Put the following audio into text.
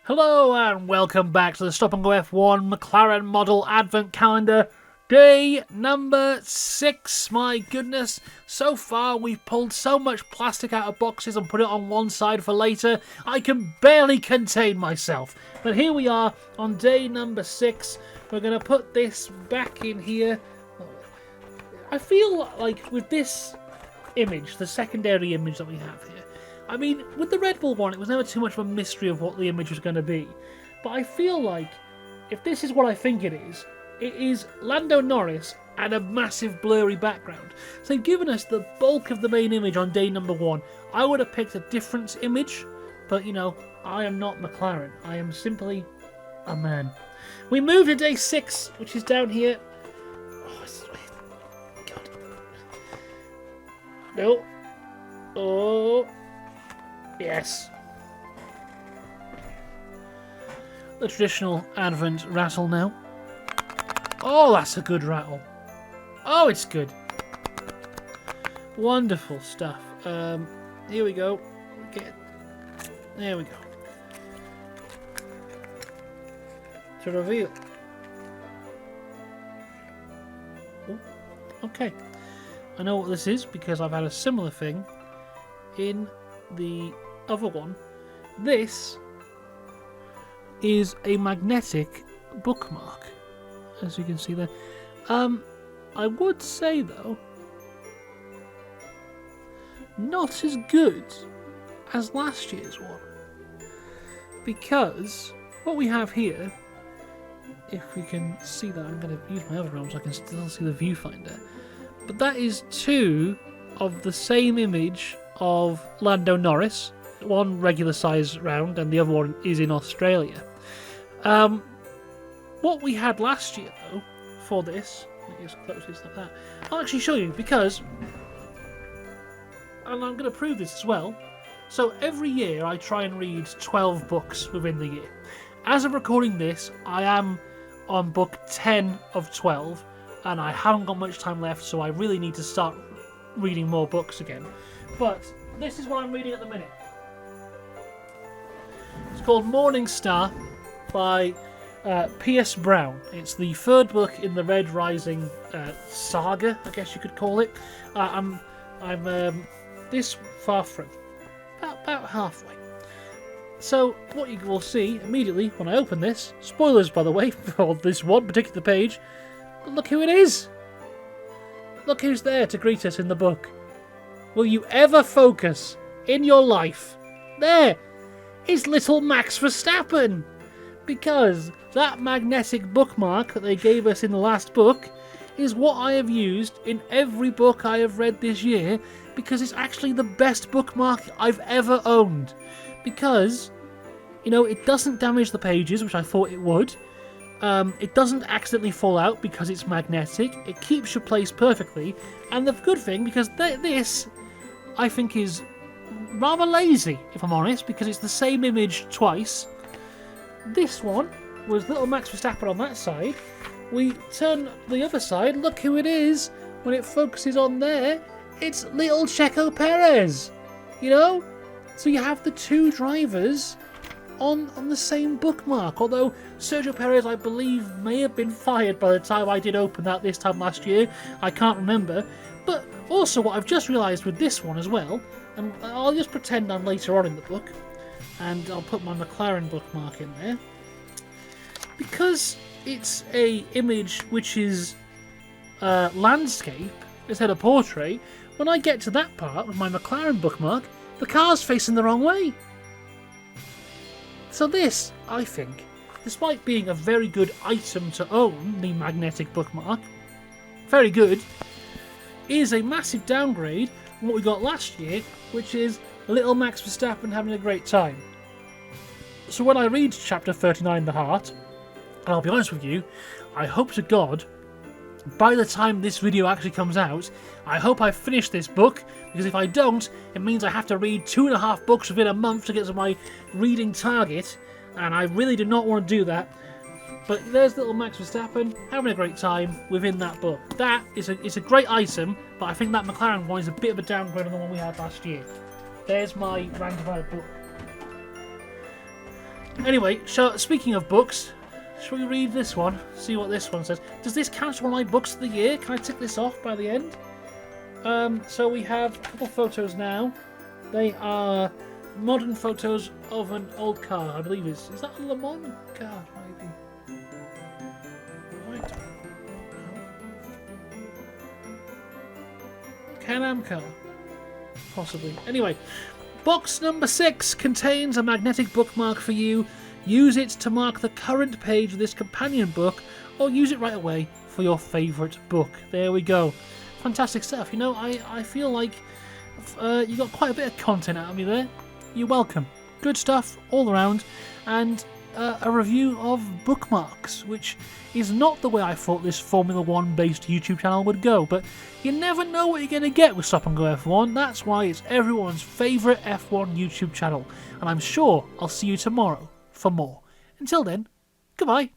Hello and welcome back to the Stop and Go F1 McLaren model advent calendar, day number 6. My goodness, so far we've pulled so much plastic out of boxes and put it on one side for later, I can barely contain myself. But here we are on day number 6. We're going to put this back in here. I feel like with this image, the secondary image that we have here, I mean, with the Red Bull one, it was never too much of a mystery of what the image was going to be. But I feel like, if this is what I think it is Lando Norris and a massive blurry background. So they've given us the bulk of the main image on day number 1. I would have picked a different image, but you know, I am not McLaren. I am simply a man. We move to day 6, which is down here. God. No. Oh. Yes. The traditional Advent rattle now. Oh, that's a good rattle. Oh, it's good. Wonderful stuff. Here we go. There we go. To reveal. Ooh, okay. I know what this is because I've had a similar thing in the other one. This is a magnetic bookmark, as you can see there. I would say though, not as good as last year's one, because what we have here, if we can see that, I'm going to use my other arm so I can still see the viewfinder, but that is 2 of the same image of Lando Norris, one regular size round and the other one is in Australia. What we had last year though for this, let me just close this like that. I'll actually show you because, and I'm going to prove this as well. So every year I try and read 12 books within the year. As of recording this, I am on book 10 of 12 and I haven't got much time left, so I really need to start reading more books again. But this is what I'm reading at the minute. It's called Morning Star by P.S. Brown. It's the 3rd book in the Red Rising saga, I guess you could call it. I'm this far through, about halfway. So what you will see immediately when I open this, spoilers by the way for this one particular page, but look who it is. Look who's there to greet us in the book. Will you ever focus in your life? There is little Max Verstappen. Because that magnetic bookmark that they gave us in the last book is what I have used in every book I have read this year, because it's actually the best bookmark I've ever owned. Because, you know, it doesn't damage the pages, which I thought it would. It doesn't accidentally fall out because it's magnetic. It keeps your place perfectly. And the good thing, because this, I think, is rather lazy, if I'm honest, because it's the same image twice. This one was little Max Verstappen on that side. We turn the other side, look who it is. When it focuses on there, it's little Checo Perez. You know? So you have the 2 drivers on the same bookmark. Although Sergio Perez, I believe, may have been fired by the time I did open that this time last year. I can't remember. But also what I've just realised with this one as well, and I'll just pretend I'm later on in the book, and I'll put my McLaren bookmark in there, because it's a image which is landscape instead of portrait. When I get to that part with my McLaren bookmark, the car's facing the wrong way. So this, I think, despite being a very good item to own, the magnetic bookmark, very good, is a massive downgrade from what we got last year, which is little Max Verstappen having a great time. So when I read chapter 39, The Heart, and I'll be honest with you, I hope to God, by the time this video actually comes out, I hope I've finished this book, because if I don't, it means I have to read 2.5 books within a month to get to my reading target, and I really do not want to do that. But there's little Max Verstappen having a great time within that book. That is it's a great item, but I think that McLaren one is a bit of a downgrade on the one we had last year. There's my rant about book. Anyway, so speaking of books, shall we read this one? See what this one says. Does this count as one of my books of the year? Can I tick this off by the end? So we have a couple photos now. They are modern photos of an old car. I believe is that a Le Mans car? Maybe. Right. Can-Am car. Possibly. Anyway, box number 6 contains a magnetic bookmark for you. Use it to mark the current page of this companion book, or use it right away for your favourite book. There we go. Fantastic stuff. You know, I feel like you got quite a bit of content out of me there. You're welcome. Good stuff all around, and a review of bookmarks, which is not the way I thought this Formula 1 based YouTube channel would go, but you never know what you're going to get with Stop and Go F1. That's why it's everyone's favourite F1 YouTube channel, and I'm sure I'll see you tomorrow for more. Until then, goodbye.